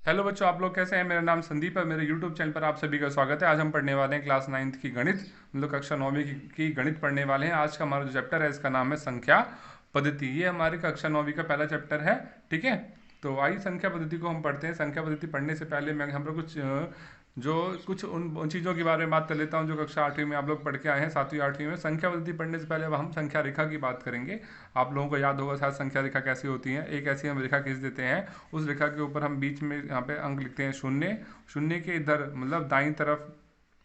Hello बच्चों, आप लोग कैसे हैं। मेरा नाम संदीप है। मेरे यूट्यूब चैनल पर आप सभी का स्वागत है। आज हम पढ़ने वाले हैं क्लास 9th की गणित, मतलब कक्षा 9वीं की गणित पढ़ने वाले हैं। आज का हमारा जो चैप्टर है इसका नाम है संख्या पद्धति। ये हमारी कक्षा 9वीं का पहला चैप्टर है। ठीक है, तो आइए संख्या पद्धति को हम पढ़ते हैं। संख्या पद्धति पढ़ने से पहले मैं हम लोग कुछ उन चीज़ों के बारे में बात कर लेता हूँ जो कक्षा 8वीं में आप लोग पढ़ के आए हैं। 7वीं 8वीं में संख्या पद्धति पढ़ने से पहले अब हम संख्या रेखा की बात करेंगे। आप लोगों को याद होगा शायद संख्या रेखा कैसी होती है। एक ऐसी हम रेखा खींच देते हैं, उस रेखा के ऊपर हम बीच में यहाँ पे अंक लिखते हैं शून्य। शून्य के इधर मतलब दाईं तरफ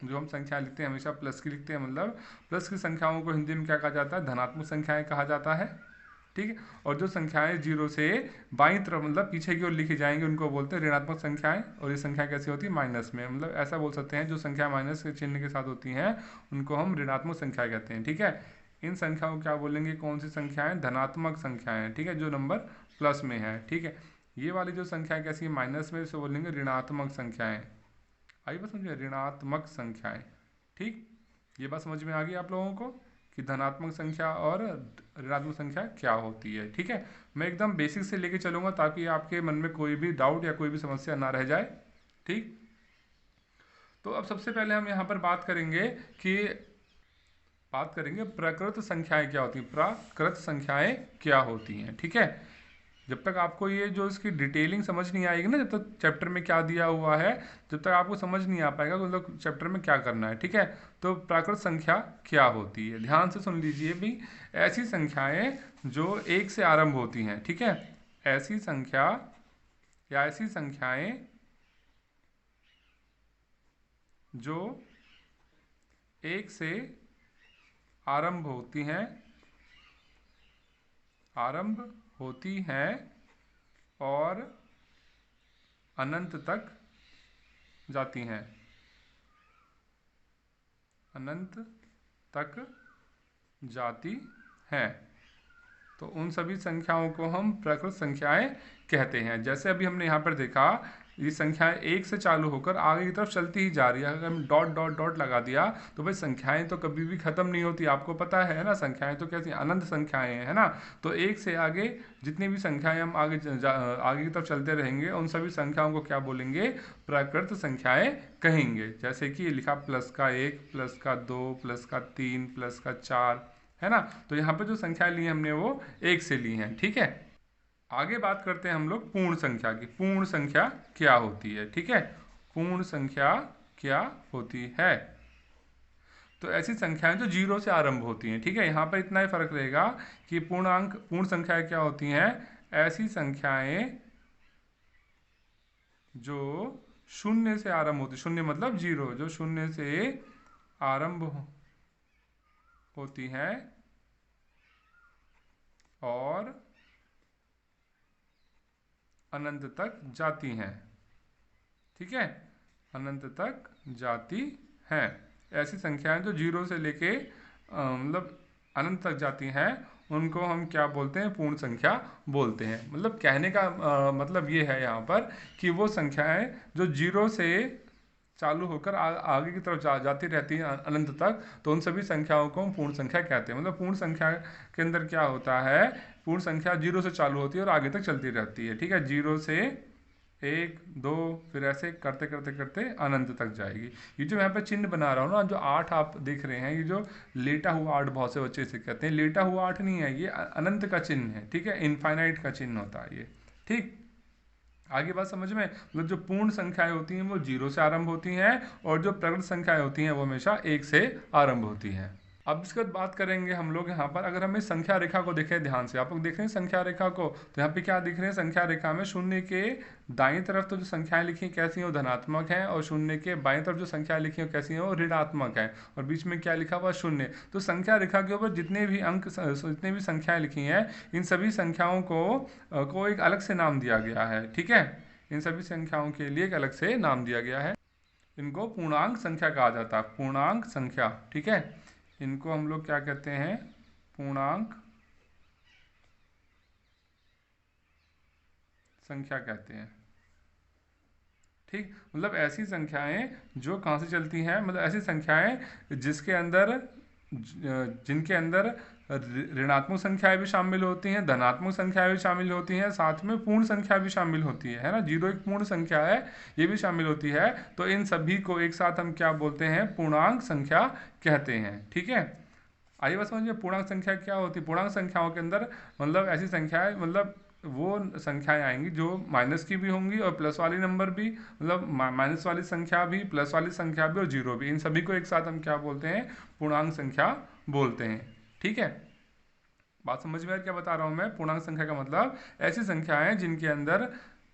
जो हम संख्या लिखते हैं हमेशा प्लस की लिखते हैं, मतलब प्लस की संख्याओं को हिंदी में क्या कहा जाता है, धनात्मक संख्याएं कहा जाता है। ठीक है, और जो संख्याएं जीरो से बाईं तरफ मतलब पीछे की ओर लिखी जाएंगी उनको बोलते हैं ऋणात्मक संख्याएं। और ये संख्या कैसी होती है, माइनस में, मतलब ऐसा बोल सकते हैं जो संख्या माइनस के चिन्ह के साथ होती हैं उनको हम ऋणात्मक संख्या कहते हैं। ठीक है, इन संख्याओं को क्या बोलेंगे, कौन सी संख्याएं, धनात्मक संख्याएं। ठीक है, जो नंबर प्लस में है। ठीक है, ये वाली जो संख्या कैसी है, माइनस में, इसे बोलेंगे ऋणात्मक संख्याएं। आई बात समझ में, ऋणात्मक संख्याएं। ठीक, ये बात समझ में आ गई आप लोगों को कि धनात्मक संख्या और ऋणात्मक संख्या क्या होती है। ठीक है, मैं एकदम बेसिक से लेके चलूंगा ताकि आपके मन में कोई भी डाउट या कोई भी समस्या ना रह जाए। ठीक, तो अब सबसे पहले हम यहाँ पर बात करेंगे प्राकृत संख्याएं क्या होती हैं। प्राकृत संख्याएं क्या होती हैं। ठीक है, जब तक आपको ये जो इसकी डिटेलिंग समझ नहीं आएगी ना, जब तक चैप्टर में क्या दिया हुआ है, जब तक आपको समझ नहीं आ पाएगा मतलब चैप्टर में क्या करना है। ठीक है, तो प्राकृत संख्या क्या होती है, ध्यान से सुन लीजिए भी। ऐसी संख्याएं जो एक से आरंभ होती हैं। ठीक है, ऐसी संख्या या ऐसी संख्याएं जो एक से आरंभ होती हैं, आरंभ होती हैं और अनंत तक जाती हैं, अनंत तक जाती हैं। तो उन सभी संख्याओं को हम प्राकृत संख्याएं कहते हैं। जैसे अभी हमने यहाँ पर देखा, ये संख्याएं एक से चालू होकर आगे की तरफ चलती ही जा रही है। अगर हम डॉट डॉट डॉट लगा दिया तो भाई संख्याएं तो कभी भी खत्म नहीं होती, आपको पता है ना। संख्याएं तो कैसी अनंत संख्याएं हैं, है ना। तो एक से आगे जितनी भी संख्याएं हम आगे की तरफ चलते रहेंगे उन सभी संख्याओं को क्या बोलेंगे, प्राकृत संख्याएं कहेंगे। जैसे कि लिखा प्लस का 1, प्लस का 2, प्लस का 3, प्लस का 4, है ना। तो यहाँ पे जो संख्या ली हमने वो एक से ली हैं। ठीक है, आगे बात करते हैं हम लोग पूर्ण संख्या की। पूर्ण संख्या क्या होती है। ठीक है, पूर्ण संख्या क्या होती है, तो ऐसी संख्याएं जो जीरो से आरंभ होती हैं। ठीक है, यहाँ पर इतना ही फर्क रहेगा कि पूर्णांक पूर्ण संख्याएं क्या होती हैं, ऐसी संख्याएं जो शून्य से आरंभ होती, शून्य मतलब जीरो, जो शून्य से आरंभ होती हैं और अनंत तक जाती हैं। ठीक है, अनंत तक जाती हैं। ऐसी संख्याएं जो जीरो से लेके मतलब अनंत तक जाती हैं उनको हम क्या बोलते हैं, पूर्ण संख्या बोलते हैं। मतलब कहने का मतलब ये है यहाँ पर कि वो संख्याएं जो जीरो से चालू होकर आगे की तरफ जाती रहती हैं अनंत तक, तो उन सभी संख्याओं को हम पूर्ण संख्या कहते हैं। मतलब पूर्ण संख्या के अंदर क्या होता है, पूर्ण संख्या जीरो से चालू होती है और आगे तक चलती रहती है। ठीक है, जीरो से एक, दो, फिर ऐसे करते करते करते अनंत तक जाएगी। ये जो यहाँ पे चिन्ह बना रहा हूँ ना, जो 8 आप देख रहे हैं, ये जो लेटा हुआ 8 बहुत से बच्चे इसे कहते हैं। लेटा हुआ 8 नहीं है, ये अनंत का चिन्ह है। ठीक है, इनफाइनाइट का चिन्ह होता है ये। ठीक, आगे बात समझ में, मतलब जो पूर्ण संख्याएं होती हैं वो जीरो से आरंभ होती हैं और जो प्रगट संख्याएं होती हैं वो हमेशा एक से आरंभ होती हैं। अब इसके बाद बात करेंगे हम लोग यहाँ पर, अगर हम इस संख्या रेखा को देखें ध्यान से, आप लोग देख रहे हैं संख्या रेखा को, तो यहाँ पे क्या दिख रहे हैं, संख्या रेखा में शून्य के दाईं तरफ तो जो संख्याएं लिखी हैं कैसी हैं, वो धनात्मक हैं, और शून्य के बाईं तरफ जो संख्याएं लिखी हैं कैसी हैं, वो ऋणात्मक है। और बीच में क्या लिखा हुआ, शून्य। तो संख्या रेखा के ऊपर जितने भी अंक, जितने भी संख्याएं लिखी हैं, इन सभी संख्याओं को एक अलग से नाम दिया गया है। ठीक है, इन सभी संख्याओं के लिए एक अलग से नाम दिया गया है। इनको पूर्णांक संख्या कहा जाता है, पूर्णांक संख्या। ठीक है, इनको हम लोग क्या कहते हैं, पूर्णांक संख्या कहते हैं। ठीक, मतलब ऐसी संख्याएं जो कहाँ से चलती हैं, मतलब ऐसी संख्याएं जिसके अंदर जिनके अंदर ऋणात्मक संख्याएं भी शामिल होती हैं, धनात्मक संख्याएं भी शामिल होती हैं, साथ में पूर्ण संख्या भी शामिल होती है ना। जीरो एक पूर्ण संख्या है, ये भी शामिल होती है। तो इन सभी को एक साथ हम क्या बोलते हैं, पूर्णांक संख्या कहते हैं। ठीक है, आइए बस समझिए पूर्णांक संख्या क्या होती है। पूर्णांक संख्याओं के अंदर मतलब ऐसी संख्याएं, मतलब वो संख्याएं आएंगी जो माइनस की भी होंगी और प्लस वाली नंबर भी, मतलब माइनस वाली संख्या भी, प्लस वाली संख्या भी और जीरो भी, इन सभी को एक साथ हम क्या बोलते हैं, पूर्णांक संख्या बोलते हैं। ठीक है, बात समझ में आ रही क्या बता रहा हूँ मैं। पूर्णांक संख्या का मतलब ऐसी संख्याएं जिनके अंदर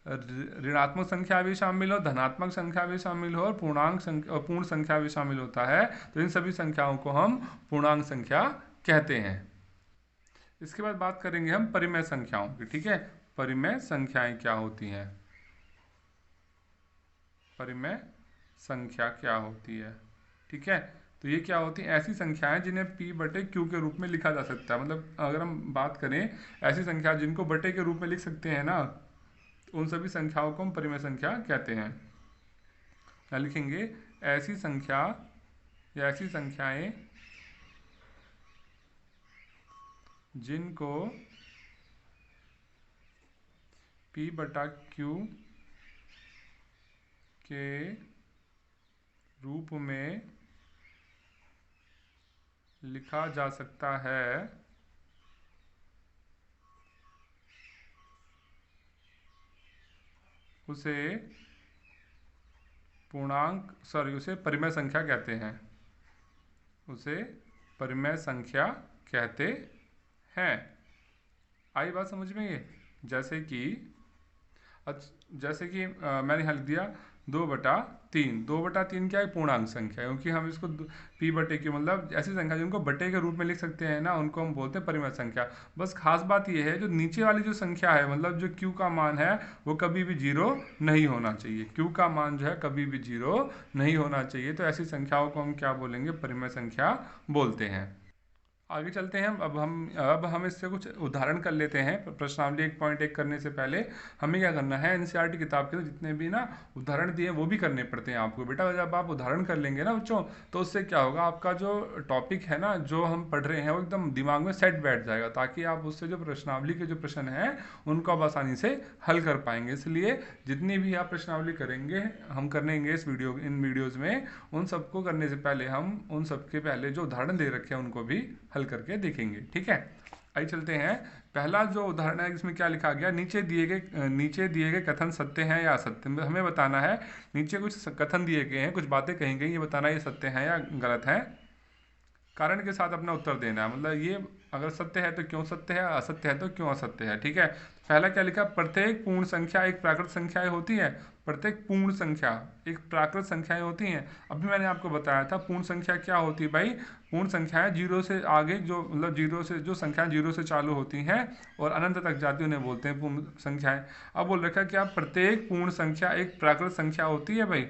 ऋणात्मक संख्या भी शामिल हो, धनात्मक संख्या भी शामिल हो और पूर्णांक संख्या और पूर्ण संख्या भी शामिल होता है। तो इन सभी संख्याओं को हम पूर्णांक संख्या कहते हैं। इसके बाद बात करेंगे हम परिमेय संख्याओं की। ठीक है, परिमेय संख्याएं क्या होती हैं, परिमेय संख्या क्या होती है। ठीक है, तो ये क्या होती है, ऐसी संख्याएं जिन्हें p बटे q के रूप में लिखा जा सकता है। मतलब अगर हम बात करें ऐसी संख्या जिनको बटे के रूप में लिख सकते हैं ना, उन सभी संख्याओं को हम परिमेय संख्या कहते हैं। क्या लिखेंगे, ऐसी संख्या या ऐसी संख्याएं जिनको p बटा q के रूप में लिखा जा सकता है, उसे उसे परिमेय संख्या कहते हैं, उसे परिमेय संख्या कहते हैं। आई बात समझ में ये। जैसे कि मैंने हल दिया 2/3। 2/3 क्या है, पूर्णांक संख्या है, क्योंकि हम इसको p बटे q, मतलब ऐसी संख्या जिनको बटे के रूप में लिख सकते हैं ना, उनको हम बोलते हैं परिमेय संख्या। बस खास बात यह है, जो नीचे वाली जो संख्या है, मतलब जो q का मान है वो कभी भी जीरो नहीं होना चाहिए। q का मान जो है कभी भी जीरो नहीं होना चाहिए। तो ऐसी संख्याओं को हम क्या बोलेंगे, परिमेय संख्या बोलते हैं। आगे चलते हैं। अब हम इससे कुछ उदाहरण कर लेते हैं। प्रश्नावली 1.1 करने से पहले हमें क्या करना है, एनसीईआरटी किताब के जितने भी ना उदाहरण दिए वो भी करने पड़ते हैं आपको। बेटा जब आप उदाहरण कर लेंगे ना बच्चों, तो उससे क्या होगा, आपका जो टॉपिक है ना, जो हम पढ़ रहे हैं, वो एकदम दिमाग में सेट बैठ जाएगा, ताकि आप उससे जो प्रश्नावली के जो प्रश्न हैं उनको आप आसानी से हल कर पाएंगे। इसलिए जितनी भी आप प्रश्नावली करेंगे, हम करेंगे इन वीडियोज़ में, उन सबको करने से पहले हम उन सबके पहले जो उदाहरण दे रखे हैं उनको भी हल करके देखेंगे। ठीक है, आइए चलते हैं। पहला जो उदाहरण है, इसमें क्या लिखा गया, नीचे दिए गए कथन सत्य हैं या असत्य। हमें बताना है, नीचे कुछ कथन दिए गए हैं, कुछ बातें कही गई, ये बताना ये सत्य हैं या गलत है। कारण के साथ अपना उत्तर देना है, मतलब ये अगर सत्य है तो क्यों सत्य है, असत्य है तो क्यों असत्य है। ठीक है, पहला क्या लिखा, प्रत्येक पूर्ण संख्या एक प्राकृत संख्या होती है। प्रत्येक पूर्ण संख्या एक प्राकृत संख्याएं होती हैं। अभी मैंने आपको बताया था पूर्ण संख्या क्या होती है भाई। पूर्ण संख्याएं जीरो से आगे जो, मतलब जीरो से जो संख्याएं जीरो से चालू होती हैं और अनंत तक जाती है, उन्हें बोलते हैं पूर्ण संख्याएं। अब बोल रखा है क्या, प्रत्येक पूर्ण संख्या एक प्राकृत संख्या होती है भाई।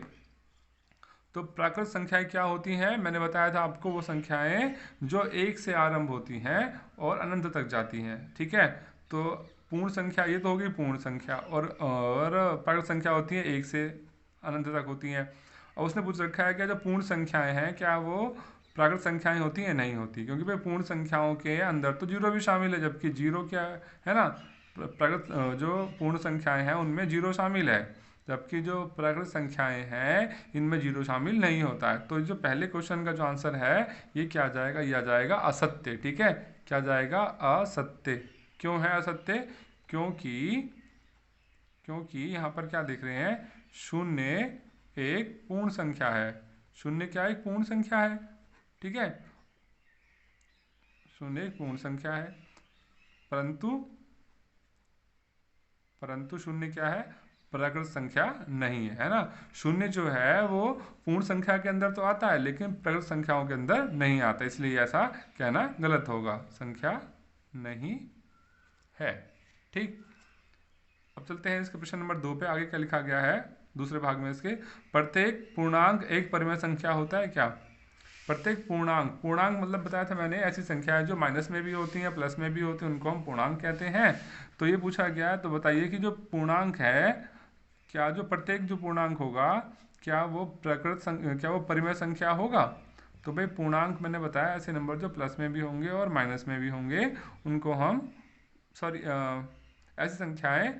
तो प्राकृत संख्याएं क्या होती हैं, मैंने बताया था आपको, वो संख्याएं जो एक से आरंभ होती हैं और अनंत तक जाती हैं। ठीक है, तो पूर्ण संख्या ये तो होगी पूर्ण संख्या, और प्राकृत संख्या होती है एक से अनंत तक होती हैं। और उसने पूछ रखा है क्या, जो पूर्ण संख्याएं हैं क्या वो प्राकृत संख्याएं होती हैं, नहीं होती, क्योंकि भाई पूर्ण संख्याओं के अंदर तो जीरो भी शामिल है, जबकि जीरो क्या है ना, प्राकृत जो पूर्ण संख्याएं हैं उनमें जीरो शामिल है, जबकि जो प्राकृत संख्याएं हैं इनमें जीरो शामिल नहीं होता है। तो जो पहले क्वेश्चन का जो आंसर है ये क्या आ जाएगा, ये आ जाएगा असत्य। ठीक है, क्या जाएगा, असत्य। क्यों है असत्य, क्योंकि यहाँ पर क्या देख रहे हैं, शून्य एक पूर्ण संख्या है। शून्य क्या एक पूर्ण संख्या है। ठीक है, शून्य एक पूर्ण संख्या है, परंतु शून्य क्या है, प्राकृत संख्या नहीं है ना। शून्य जो है वो पूर्ण संख्या के अंदर तो आता है, लेकिन प्राकृत संख्याओं के अंदर नहीं आता, इसलिए ऐसा कहना गलत होगा, संख्या नहीं है। ठीक, अब चलते हैं इसके प्रश्न नंबर 2 पे। आगे क्या लिखा गया है दूसरे भाग में इसके, प्रत्येक पूर्णांक एक परिमेय संख्या होता है क्या। प्रत्येक पूर्णांक मतलब बताया था मैंने, ऐसी संख्या है जो माइनस में भी होती हैं प्लस में भी होती हैं, उनको हम पूर्णांक कहते हैं। तो ये पूछा गया है, तो बताइए कि जो पूर्णांक है, क्या जो प्रत्येक जो पूर्णांक होगा क्या वो परिमेय संख्या होगा। तो भाई पूर्णांक मैंने बताया ऐसे नंबर जो प्लस में भी होंगे और माइनस में भी होंगे उनको हम ऐसी संख्याएं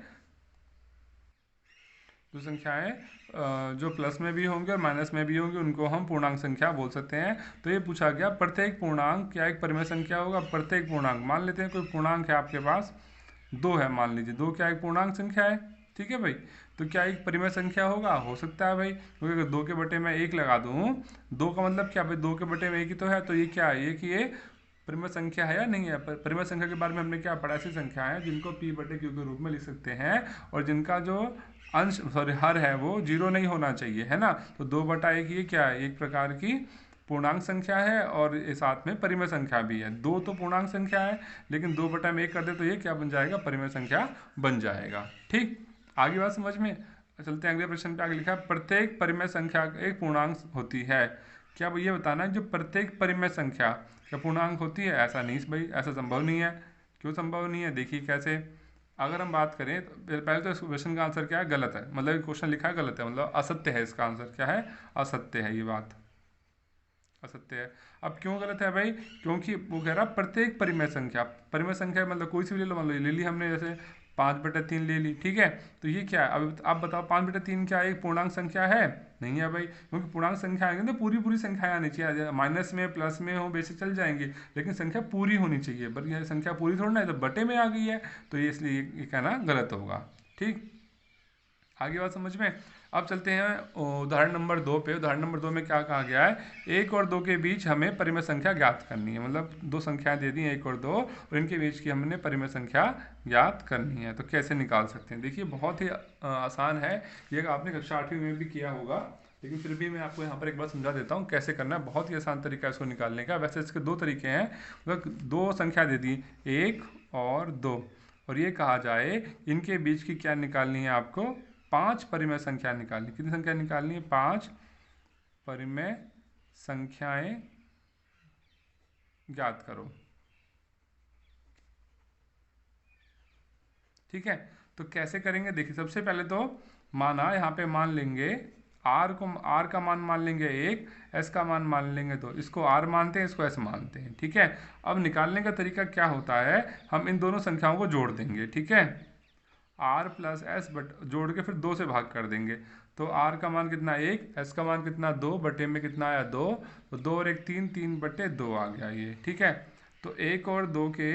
जो प्लस में भी होंगे और माइनस में भी होंगे उनको हम पूर्णांक संख्या बोल सकते हैं। तो ये पूछा गया प्रत्येक पूर्णांक क्या एक परिमेय संख्या होगा। प्रत्येक पूर्णांक मान लेते हैं कोई पूर्णांक है आपके पास 2 है, मान लीजिए 2 क्या एक पूर्णांक संख्या है, ठीक है भाई। तो क्या एक परिमेय संख्या होगा, हो सकता है भाई, क्योंकि अगर 2 के बटे में 1 लगा दूँ, 2 का मतलब क्या भाई 2 के बटे में 1 ही तो है, तो ये क्या है, ये कि ये परिमेय संख्या है या नहीं है। परिमेय संख्या के बारे में हमने क्या पढ़ा, ऐसी संख्या है जिनको p बटे q के रूप में लिख सकते हैं और जिनका जो हर है वो 0 नहीं होना चाहिए, है ना। तो 2/1 ये क्या है, एक प्रकार की पूर्णांक संख्या है और साथ में परिमेय संख्या भी है। 2 तो पूर्णांक संख्या है लेकिन 2/1 कर दे तो ये क्या बन जाएगा, परिमेय संख्या बन जाएगा। ठीक, आगे बात समझ में। चलते हैं अगले प्रश्न पे। आगे लिखा है प्रत्येक परिमेय संख्या एक पूर्णांक होती है। क्या ये बताना है जो प्रत्येक परिमेय संख्या क्या पूर्णांक होती है, ऐसा नहीं भाई, ऐसा संभव नहीं है। क्यों संभव नहीं है, देखिए कैसे। अगर हम बात करें तो पहले तो इस क्वेश्चन का आंसर क्या है, गलत है, मतलब क्वेश्चन लिखा है गलत है, मतलब असत्य है। इसका आंसर क्या है, असत्य है, ये बात असत्य है। अब क्यों गलत है भाई, क्योंकि वो कह रहा प्रत्येक परिमेय संख्या, परिमेय संख्या मतलब कोई सी भी ले लो, मान लो ले ली हमने जैसे 5/3 ले ली, ठीक है। तो ये क्या है, अब आप बताओ 5/3 क्या एक पूर्णांक संख्या है, नहीं है भाई, क्योंकि पूर्णांक संख्या आएंगे तो पूरी पूरी संख्याएं आनी चाहिए। माइनस में प्लस में हो बेशक चल जाएंगे लेकिन संख्या पूरी होनी चाहिए, बट यह संख्या पूरी थोड़ी ना है, तो बटे में आ गई है, तो ये इसलिए ये कहना गलत होगा। ठीक, आगे बात समझ में। अब चलते हैं उदाहरण नंबर 2 पे। उदाहरण नंबर 2 में क्या कहा गया है, 1 और 2 के बीच हमें परिमेय संख्या ज्ञात करनी है। मतलब दो संख्याएं दे दी 1 और 2 और इनके बीच की हमने परिमेय संख्या ज्ञात करनी है। तो कैसे निकाल सकते हैं, देखिए बहुत ही आसान है, ये आपने कक्षा 8वीं में भी किया होगा, लेकिन फिर भी मैं आपको यहाँ पर एक बार समझा देता हूँ कैसे करना है। बहुत ही आसान तरीका है इसको निकालने का। वैसे इसके 2 तरीके हैं, मतलब 2 संख्या दे दी 1 और 2 और ये कहा जाए इनके बीच की क्या निकालनी है आपको, 5 परिमेय संख्या निकालनी। कितनी संख्या निकालनी है, 5 परिमेय संख्याएं ज्ञात करो। ठीक है, तो कैसे करेंगे, देखिए सबसे पहले तो माना, यहाँ पे मान लेंगे r का मान मान लेंगे 1, s का मान मान लेंगे 2। इसको r मानते हैं, इसको s मानते हैं, ठीक है। अब निकालने का तरीका क्या होता है, हम इन दोनों संख्याओं को जोड़ देंगे, ठीक है। r प्लस एस बट जोड़ के फिर 2 से भाग कर देंगे। तो r का मान कितना 1, s का मान कितना 2, बटे में कितना आया 2, तो 2 और 1 3, 3/2 आ गया ये, ठीक है। तो 1 और 2 के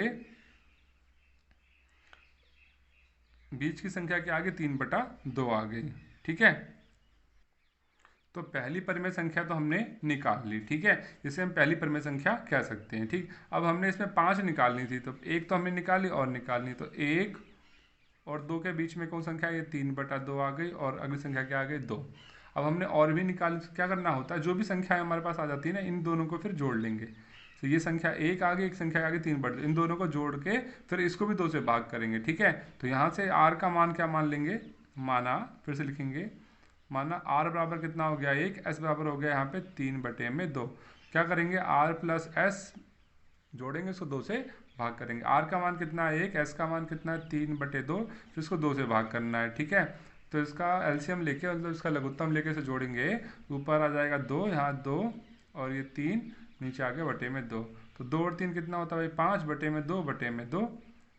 बीच की संख्या क्या आ गई, 3/2 आ गई, ठीक है। तो पहली परिमेय संख्या तो हमने निकाल ली, ठीक है, इसे हम पहली परिमेय संख्या कह सकते हैं। ठीक, अब हमने इसमें 5 निकालनी थी, तो 1 तो हमने निकाली और निकालनी, तो 1 और 2 के बीच में कौन संख्या है, ये 3/2 आ गई और अगली संख्या क्या आ गई 2। अब हमने और भी निकाल, क्या करना होता है, जो भी संख्या हमारे पास आ जाती है ना, इन दोनों को फिर जोड़ लेंगे। तो ये संख्या 1 आ गई, एक संख्या आ गई 3/2, इन दोनों को जोड़ के फिर इसको भी 2 से भाग करेंगे, ठीक है। तो यहाँ से r का मान क्या मान लेंगे, माना फिर से लिखेंगे, माना r बराबर कितना हो गया 1, s बराबर हो गया यहाँ पे 3/2। क्या करेंगे, r प्लस s जोड़ेंगे, इसको 2 से भाग करेंगे। r का मान कितना है 1, s का मान कितना है 3/2, फिर इसको 2 से भाग करना है, ठीक है। तो इसका एलसीएम लेके, मतलब इसका लघुत्तम लेके इसे जोड़ेंगे, ऊपर आ जाएगा 2, यहाँ 2 और ये 3, नीचे आ गया बटे में 2। तो 2 और 3 कितना होता है भाई 5, बटे में 2, बटे में 2।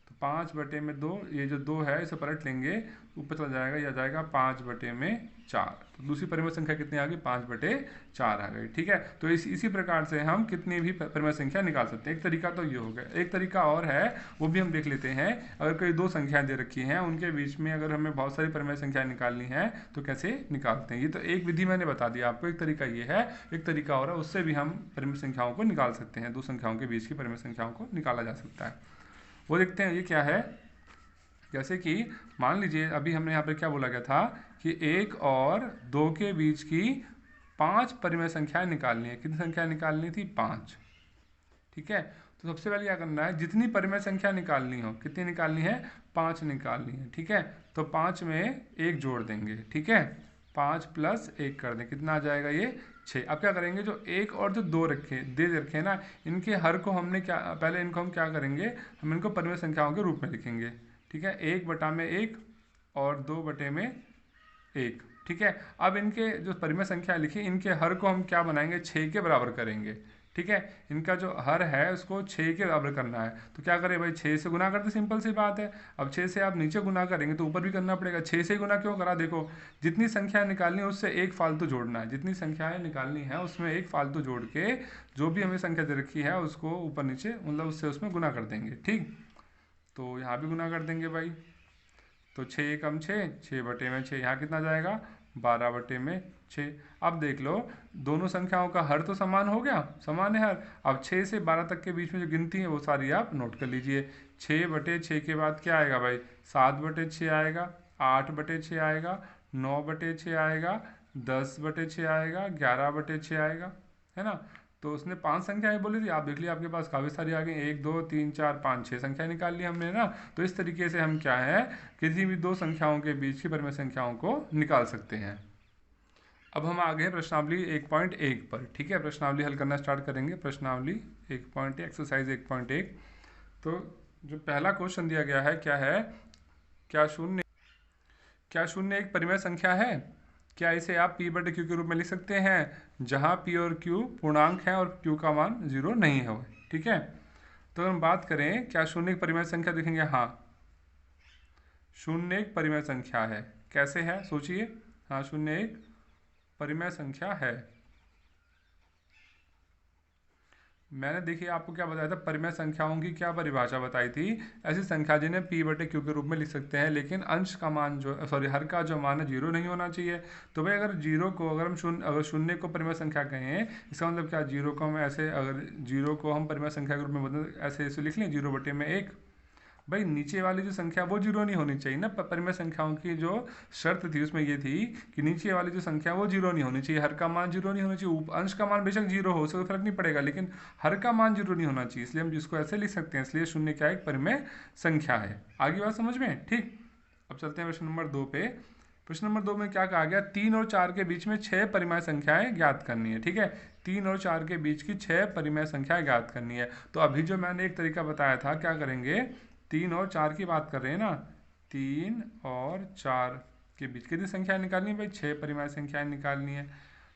तो 5/2, ये जो 2 है इसे पलट लेंगे, ऊपर चला जाएगा, यह आ जाएगा 5/4। तो दूसरी परिमेय संख्या कितनी आ गई, 5/4 आ गई, ठीक है। तो इसी प्रकार से हम कितनी भी परिमेय संख्या निकाल सकते हैं। एक तरीका तो ये हो गया, एक तरीका और है, वो भी हम देख लेते हैं। अगर कोई 2 संख्याएं दे रखी हैं, उनके बीच में अगर हमें बहुत सारी परिमेय संख्याएं निकालनी है तो कैसे निकालते हैं। ये तो एक विधि मैंने बता दिया आपको, एक तरीका ये है, एक तरीका और है, उससे भी हम परिमेय संख्याओं को निकाल सकते हैं। 2 संख्याओं के बीच की परिमेय संख्याओं को निकाला जा सकता है, वो देखते हैं। ये क्या है, जैसे कि मान लीजिए अभी हमने यहाँ पे क्या बोला गया था कि 1 और 2 के बीच की 5 परिमेय संख्याएं निकालनी है। कितनी संख्या निकालनी थी, 5, ठीक है। तो सबसे पहले क्या करना है, जितनी परिमेय संख्या निकालनी हो, कितनी निकालनी है, 5 निकालनी है, ठीक है। तो 5 में 1 जोड़ देंगे, ठीक है, 5 प्लस 1 कर दें, कितना आ जाएगा ये 6। अब क्या करेंगे, जो 1 और जो 2 दे रखे ना, इनके हर को हमने क्या, पहले इनको हम क्या करेंगे, हम इनको परिमेय संख्याओं के रूप में लिखेंगे, ठीक है। 1/1 और 2/1, ठीक है। अब इनके जो परिमेय संख्या लिखी, इनके हर को हम क्या बनाएंगे, 6 के बराबर करेंगे। ठीक है, इनका जो हर है उसको 6 के बराबर करना है। तो क्या करें भाई, 6 से गुना करते, सिंपल सी बात है। अब 6 से आप नीचे गुना करेंगे तो ऊपर भी करना पड़ेगा। 6 से गुना क्यों करा, देखो जितनी संख्या निकालनी है उससे एक फालतू जोड़ना है। जितनी संख्याएं निकालनी है उसमें एक फालतू जोड़ के जो भी हमें संख्या दे रखी है उसको ऊपर नीचे मतलब उससे उसमें गुना कर देंगे। ठीक, तो यहाँ भी गुना कर देंगे भाई। तो 6 एकम 6, 6/6, यहाँ कितना जाएगा, 12/6। अब देख लो दोनों संख्याओं का हर तो समान हो गया, समान है हर। अब 6 से 12 तक के बीच में जो गिनती है वो सारी आप नोट कर लीजिए। 6/6 के बाद क्या आएगा भाई, 7/6 आएगा, 8/6 आएगा, 9/6 आएगा, 10/6 आएगा, 11/6 आएगा, है ना। तो उसने 5 संख्याएं बोली थी, आप देख लिया आपके पास काफ़ी सारी आ गई, 1 2 3 4 5 6 संख्या निकाल ली हमने ना। तो इस तरीके से हम क्या है, किसी भी दो संख्याओं के बीच की परिमेय संख्याओं को निकाल सकते हैं। अब हम आ गए प्रश्नावली 1.1 पर। ठीक है, प्रश्नावली हल करना स्टार्ट करेंगे। प्रश्नावली 1.1 एक्सरसाइज 1.1। तो जो पहला क्वेश्चन दिया गया है क्या है, क्या शून्य एक परिमेय संख्या है। क्या इसे आप p/q के रूप में लिख सकते हैं, जहां p और q पूर्णांक है और q का मान 0 नहीं हो। ठीक है, तो हम बात करें क्या शून्य एक परिमेय संख्या, देखेंगे हाँ शून्य एक परिमेय संख्या है। कैसे है सोचिए, हाँ शून्य एक परिमेय संख्या है। मैंने देखिए आपको क्या बताया था, परिमेय संख्याओं की क्या परिभाषा बताई थी, ऐसी संख्या जिन्हें p/q के रूप में लिख सकते हैं, लेकिन अंश का मान जो हर का जो मान है 0 नहीं होना चाहिए। तो भाई अगर जीरो को अगर शून्य को परिमेय संख्या कहें, इसका मतलब क्या, जीरो को हम ऐसे, अगर जीरो को हम परिमेय संख्या के रूप में बदल ऐसे लिख लें 0/1। भाई नीचे वाली जो संख्या वो 0 नहीं होनी चाहिए ना। परिमेय संख्याओं की जो शर्त थी उसमें ये थी कि नीचे वाली जो संख्या वो 0 नहीं होनी चाहिए, हर का मान 0 नहीं होना चाहिए। अंश का मान बेशक 0 हो, उससे कोई फर्क नहीं पड़ेगा, लेकिन हर का मान 0 नहीं होना चाहिए, इसलिए हम जिसको ऐसे लिख सकते हैं। इसलिए शून्य क्या एक परिमेय संख्या है। आगे बात समझ में, ठीक। अब चलते हैं प्रश्न नंबर 2 पे। प्रश्न नंबर 2 में क्या कहा गया, 3 और 4 के बीच में 6 परिमेय संख्याएं ज्ञात करनी है। ठीक है, 3 और 4 के बीच की 6 परिमेय संख्याएं ज्ञात करनी है। तो अभी जो मैंने एक तरीका बताया था, क्या करेंगे, 3 और 4 की बात कर रहे हैं ना, 3 और 4 के बीच कितनी संख्या निकालनी है भाई, 6 परिमेय संख्याएं निकालनी है।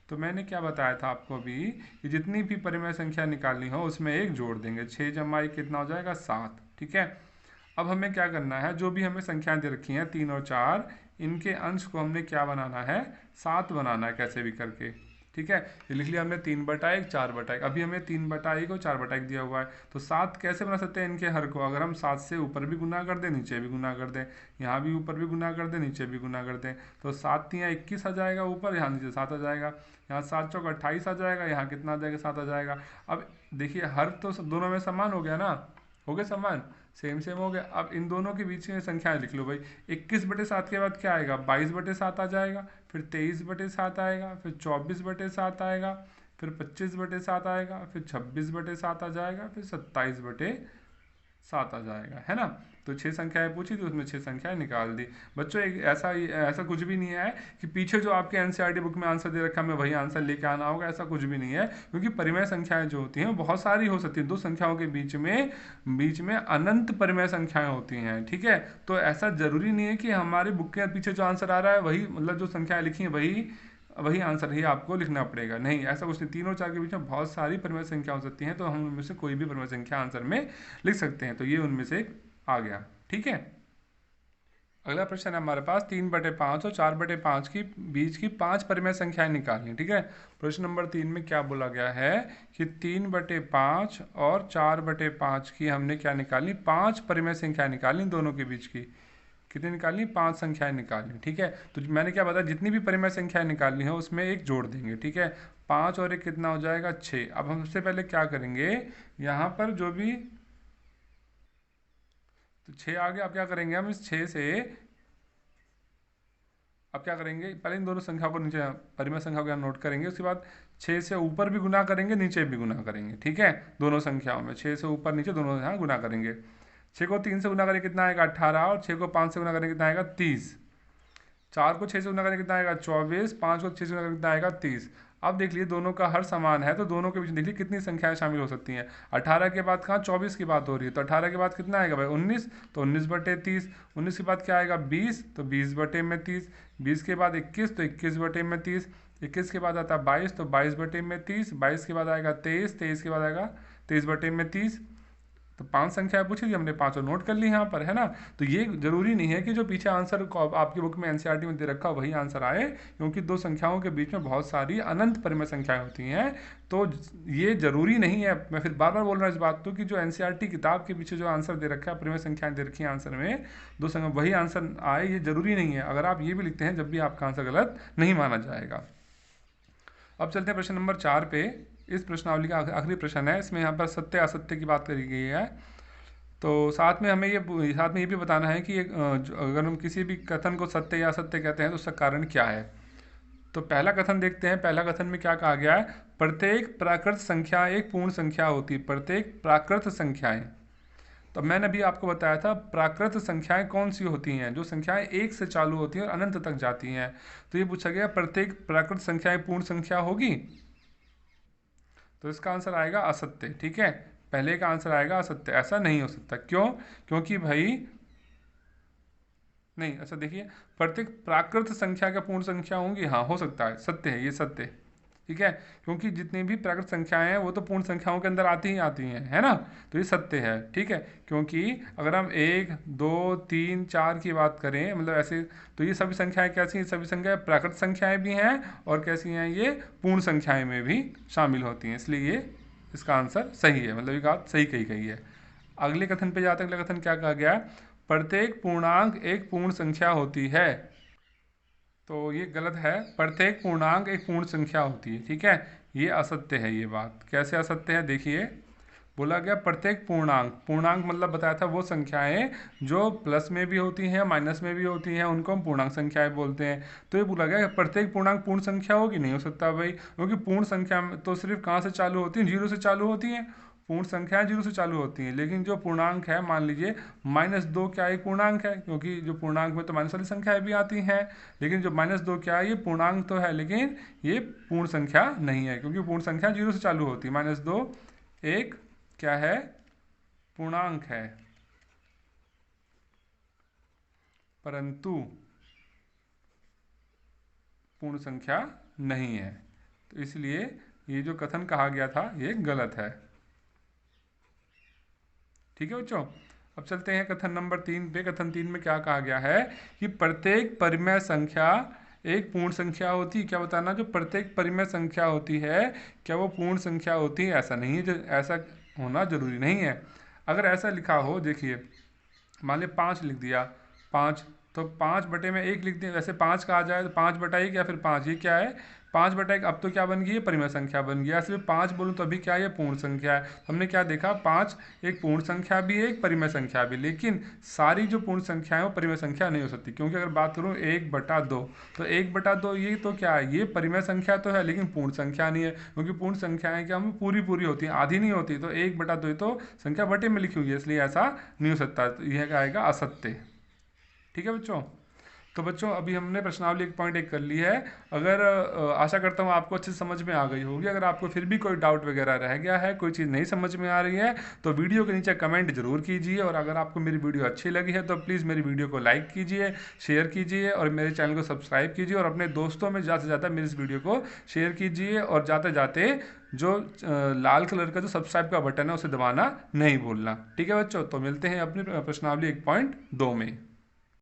तो मैंने क्या बताया था आपको अभी, कि जितनी भी परिमेय संख्या निकालनी हो उसमें एक जोड़ देंगे। 6 जमा 1 कितना हो जाएगा, 7। ठीक है, अब हमें क्या करना है, जो भी हमें संख्याएं दे रखी हैं 3 और 4, इनके अंश को हमने क्या बनाना है, 7 बनाना है कैसे भी करके। ठीक है, ये लिख लिया हमने 3/1 4/1। अभी हमें 3/1 और 4/1 दिया हुआ है, तो 7 कैसे बना सकते हैं इनके हर को, अगर हम 7 से ऊपर भी गुना कर दें नीचे भी गुना कर दें, यहाँ भी ऊपर भी गुना कर दें नीचे भी गुना कर दें, तो 7 तियाँ 21 आ जाएगा ऊपर, यहाँ नीचे 7 आ जाएगा, यहाँ 7 चौक 28 आ जाएगा, यहाँ कितना आ जाएगा, 7 आ जाएगा। अब देखिए हर तो दोनों में समान हो गया ना, हो गया समान, सेम सेम हो गया। अब इन दोनों के बीच में संख्याएं लिख लो भाई। 21/7 के बाद क्या आएगा, 22/7 आ जाएगा, फिर 23/7 आएगा, फिर 24/7 आएगा, फिर 25/7 आएगा, फिर 26/7 आ जाएगा, फिर 27/7 आ जाएगा, है ना। तो 6 संख्याएं पूछी थी, उसमें 6 संख्याएं निकाल दी। बच्चों एक ऐसा कुछ भी नहीं है कि पीछे जो आपके एनसीईआरटी बुक में आंसर दे रखा है हमें वही आंसर लेके आना होगा, ऐसा कुछ भी नहीं है। क्योंकि परिमेय संख्याएं जो होती हैं बहुत सारी हो सकती हैं, दो संख्याओं के बीच में अनंत परिमेय संख्याएं होती हैं। ठीक है, तो ऐसा जरूरी नहीं है कि हमारे बुक के पीछे जो आंसर आ रहा है वही, मतलब जो संख्याएं लिखी हैं वही आंसर ही आपको लिखना पड़ेगा, नहीं ऐसा कुछ नहीं। 3 और 4 के बीच में बहुत सारी परिमेय संख्या हो सकती हैं, तो हम उनमें से कोई भी परिमेय संख्या आंसर में लिख सकते हैं। तो ये उनमें से आ गया। ठीक है, अगला प्रश्न है हमारे पास, 3/5 और 4/5 की बीच की 5 परिमेय संख्याएं निकालनी। ठीक है, प्रश्न नंबर 3 में क्या बोला गया है कि 3/5 और 4/5 की हमने क्या निकालनी, 5 परिमेय संख्याएं निकालनी, दोनों के बीच की कितनी निकालनी, 5 संख्याएं निकालनी। ठीक है, तो मैंने क्या बताया, जितनी भी परिमेय संख्याएं निकालनी है उसमें एक जोड़ देंगे। ठीक है, 5 और 1 कितना हो जाएगा, 6। अब हम सबसे पहले क्या करेंगे, यहाँ पर जो भी, तो 6 आ गया। अब क्या करेंगे, हम इस 6 से, अब क्या करेंगे, पहले इन दोनों संख्या को नीचे परिमेय संख्या को नोट करेंगे, उसके बाद 6 से ऊपर भी गुना करेंगे, नीचे भी गुना करेंगे। ठीक है, दोनों संख्याओं में 6 से ऊपर नीचे दोनों यहाँ गुना करेंगे। 6 को 3 से गुना करें कितना आएगा, 18, और 6 को 5 से गुना करें कितना आएगा, 30। 4 को 6 से गुना करें कितना आएगा, 24, 5 को 6 से गुना करें कितना आएगा, 30। अब देख लीजिए दोनों का हर समान है, तो दोनों के बीच देख लीजिए कितनी संख्याएं शामिल हो सकती हैं। 18 के बाद कहाँ 24 की बात हो रही है, तो 18 के बाद कितना आएगा भाई 19, तो 19/30। 19 के बाद क्या आएगा 20, तो 20/30। 20 के बाद 21, तो 21/30। 21 के बाद आता है 22, तो 22/30। 22 के बाद आएगा 23, 23 के बाद आएगा 23/30। तो 5 संख्या पूछी थी हमने, पांचों नोट कर ली यहाँ पर, है ना। तो ये जरूरी नहीं है कि जो पीछे आंसर आपकी बुक में एनसीईआरटी में दे रखा वही आंसर आए, क्योंकि दो संख्याओं के बीच में बहुत सारी अनंत परिमेय संख्याएं होती हैं। तो ये जरूरी नहीं है, मैं फिर बार बार बोल रहा हूँ इस बात को, कि जो एनसीईआरटी किताब के पीछे जो आंसर दे रखा है, परिमेय संख्याएं दे रखी है आंसर में, दो संख्या वही आंसर आए, ये जरूरी नहीं है। अगर आप ये भी लिखते हैं जब भी आपका आंसर गलत नहीं माना जाएगा। अब चलते हैं प्रश्न नंबर 4 पे। इस प्रश्नावली का आखिरी प्रश्न है, इसमें यहाँ पर सत्य असत्य की बात करी गई है। तो साथ में ये भी बताना है कि अगर हम किसी भी कथन को सत्य या असत्य कहते हैं तो उसका कारण क्या है। तो पहला कथन देखते हैं। पहला कथन में क्या कहा गया है, प्रत्येक प्राकृत संख्या एक पूर्ण संख्या होती है। प्रत्येक प्राकृत संख्याएं, तो मैंने अभी आपको बताया था प्राकृत संख्याएं कौन सी होती हैं, जो संख्याएं एक से चालू होती हैं और अनंत तक जाती हैं। तो ये पूछा गया प्रत्येक प्राकृत संख्याएं पूर्ण संख्या होगी, तो इसका आंसर आएगा असत्य। ठीक है, पहले का आंसर आएगा असत्य, ऐसा नहीं हो सकता। क्यों? क्योंकि भाई नहीं, अच्छा देखिए, प्रत्येक प्राकृत संख्या का पूर्ण संख्या होंगी, हाँ हो सकता है, सत्य है, ये सत्य है। ठीक है, क्योंकि जितनी भी प्राकृत संख्याएं हैं वो तो पूर्ण संख्याओं के अंदर आती ही आती हैं, है ना। तो ये सत्य है। ठीक है, क्योंकि अगर हम 1, 2, 3, 4 की बात करें, मतलब ऐसे, तो ये सभी संख्याएं कैसी हैं, सभी संख्याएं प्राकृत संख्याएं भी हैं और कैसी हैं, ये पूर्ण संख्याएं में भी शामिल होती हैं, इसलिए ये इसका आंसर सही है, मतलब ये बात सही कही गई है। अगले कथन पे जाते हैं। अगला कथन क्या कहा गया है, प्रत्येक पूर्णांक एक पूर्ण संख्या होती है। तो ये गलत है, प्रत्येक पूर्णांक एक पूर्ण संख्या होती है। ठीक है, ये असत्य है। ये बात कैसे असत्य है, देखिए, बोला गया प्रत्येक पूर्णांक, पूर्णांक मतलब बताया था वो संख्याएं जो प्लस में भी होती हैं माइनस में भी होती हैं, उनको हम पूर्णांक संख्याएं बोलते हैं। तो ये बोला गया प्रत्येक पूर्णांक पूर्ण संख्या होगी, नहीं हो सकता भाई, क्योंकि पूर्ण संख्या तो सिर्फ कहाँ से चालू होती है, जीरो से चालू होती हैं। पूर्ण संख्याएं जीरो से चालू होती हैं, लेकिन जो पूर्णांक है, मान लीजिए -2 क्या एक पूर्णांक है, क्योंकि जो पूर्णांक में तो माइनस वाली संख्याएं भी आती हैं, लेकिन जो -2 क्या है, ये पूर्णांक तो है लेकिन ये पूर्ण संख्या नहीं है, क्योंकि पूर्ण संख्या जीरो से चालू होती है। -2 एक क्या है, पूर्णांक है, परंतु पूर्ण संख्या नहीं है। तो इसलिए ये जो कथन कहा गया था ये गलत है। ठीक है बच्चों, अब चलते हैं कथन नंबर 3 पे। कथन 3 में क्या कहा गया है कि प्रत्येक परिमेय संख्या एक पूर्ण संख्या होती है। क्या बताना, जो प्रत्येक परिमेय संख्या होती है क्या वो पूर्ण संख्या होती है? ऐसा नहीं है, ऐसा होना जरूरी नहीं है। अगर ऐसा लिखा हो, देखिए मान लिया 5 लिख दिया, 5, तो 5/1 लिख दिया, वैसे 5 का आ जाए तो 5/1 या फिर 5, ये क्या है 5/1। अब तो क्या बन गई है, परिमेय संख्या बन गया। सिर्फ 5 बोलूँ तो अभी क्या है, पूर्ण संख्या है। हमने क्या देखा, 5 एक पूर्ण संख्या भी है, एक परिमेय संख्या भी, लेकिन सारी जो पूर्ण संख्या है वो परिमेय संख्या नहीं हो सकती, क्योंकि अगर बात करूँ 1/2, तो 1/2 ये तो क्या है, ये परिमेय संख्या तो है लेकिन पूर्ण संख्या नहीं है, क्योंकि पूर्ण संख्याएं क्या हम पूरी पूरी होती हैं, आधी नहीं होती। तो 1/2 तो संख्या बटे में लिखी हुई है, इसलिए ऐसा नहीं हो सकता। तो यह आएगा असत्य। ठीक है बच्चों, तो बच्चों अभी हमने प्रश्नावली 1.1 कर ली है। अगर आशा करता हूँ आपको अच्छे से समझ में आ गई होगी। अगर आपको फिर भी कोई डाउट वगैरह रह गया है, कोई चीज़ नहीं समझ में आ रही है, तो वीडियो के नीचे कमेंट जरूर कीजिए। और अगर आपको मेरी वीडियो अच्छी लगी है तो प्लीज़ मेरी वीडियो को लाइक कीजिए, शेयर कीजिए और मेरे चैनल को सब्सक्राइब कीजिए, और अपने दोस्तों में ज़्यादा से ज़्यादा मेरी इस वीडियो को शेयर कीजिए। और जाते जाते जो लाल कलर का जो सब्सक्राइब का बटन है उसे दबाना नहीं भूलना। ठीक है बच्चों, तो मिलते हैं अपनी प्रश्नावली 1.2 में।